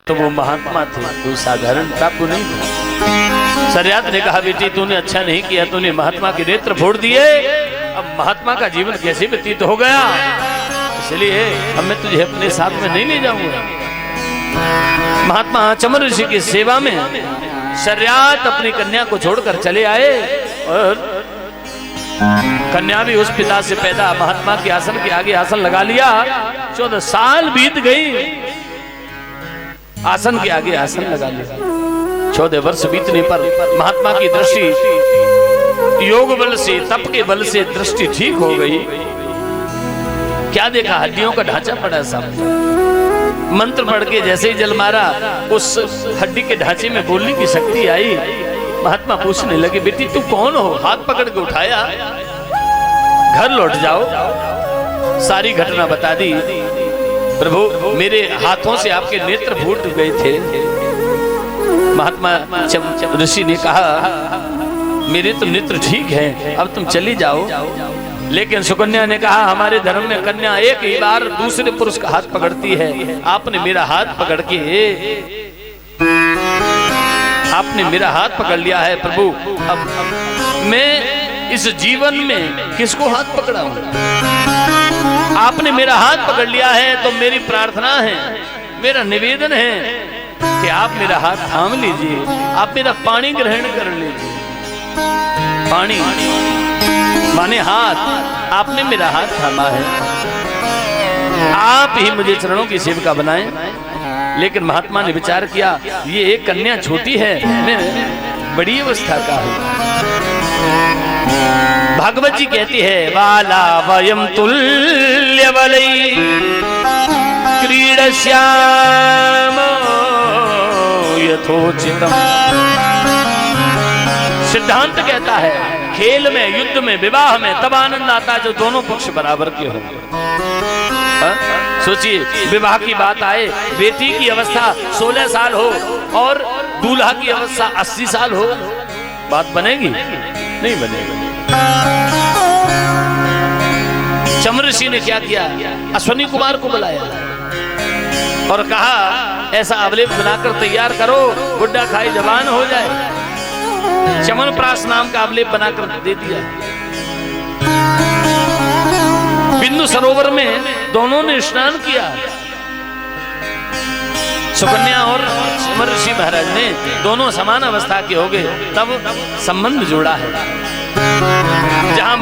तो वो महात्मा थे, कोई साधारण टापू नहीं था। शरियत ने कहा बेटी तूने अच्छा नहीं किया, तूने महात्मा के नेत्र फोड़ दिए, अब महात्मा का जीवन कैसे व्यतीत हो गया, इसलिए अब मैं तुझे अपने साथ में नहीं ले जाऊंगा। महात्मा चमर ऋषि की सेवा में शरियत अपनी कन्या को छोड़कर चले आए और कन्या भी उस पिता से पैदा महात्मा के आसन के आगे आसन लगा लिया। 14 साल बीत गई, आसन के आगे आसन लगा लिया। 14 वर्ष बीतने पर महात्मा की दृष्टि योग बल से, तप के बल से दृष्टि ठीक हो गई। क्या देखा, हड्डियों का ढांचा पड़ा सामने। मंत्र पढ़ के जैसे ही जल मारा, उस हड्डी के ढांचे में बोलने की शक्ति आई। महात्मा पूछने लगे बेटी तू कौन हो, हाथ पकड़ के उठाया, घर लौट जाओ। सारी घटना बता दी। प्रभु मेरे हाथों से आपके नेत्र फूट गए थे। महात्मा ऋषि ने कहा मेरे तो नेत्र ठीक हैं, अब तुम चली जाओ। लेकिन सुकन्या ने कहा हमारे धर्म में कन्या एक ही बार दूसरे पुरुष का हाथ पकड़ती है, आपने मेरा हाथ पकड़ के आपने मेरा हाथ पकड़ लिया है प्रभु, अब मैं इस जीवन में किसको हाथ पकड़ा हूं? आपने मेरा हाथ पकड़ लिया है तो मेरी प्रार्थना है, मेरा निवेदन है कि आप मेरा हाथ थाम लीजिए, आप मेरा पानी ग्रहण कर लीजिए। पानी माने हाथ, आपने मेरा हाथ थामा है, आप ही मुझे चरणों की सेविका बनाएं। लेकिन महात्मा ने विचार किया ये एक कन्या छोटी है, मैं बड़ी अवस्था का हूं। भागवत जी कहती है बाला वयम तुल्य बलई क्रीडश्याम यथोचितम। सिद्धांत कहता है खेल में, युद्ध में, विवाह में तब आनंद आता है जो दोनों पक्ष बराबर के होंगे। सोचिए विवाह की बात आए, बेटी की अवस्था 16 साल हो और दूल्हा की अवस्था 80 साल हो, बात बनेगी? नहीं बनेगी। चमर ऋषि ने क्या किया, अश्वनी कुमार को बुलाया और कहा ऐसा अवलेप बनाकर तैयार करो, बुड्ढा खाई जवान हो जाए। चमनप्राश नाम का अवलेप बनाकर दे दिया। बिंदु सरोवर में दोनों ने स्नान किया। सुकन्या और चमर ऋषि महाराज ने दोनों समान अवस्था के हो गए, तब संबंध जोड़ा है। जहां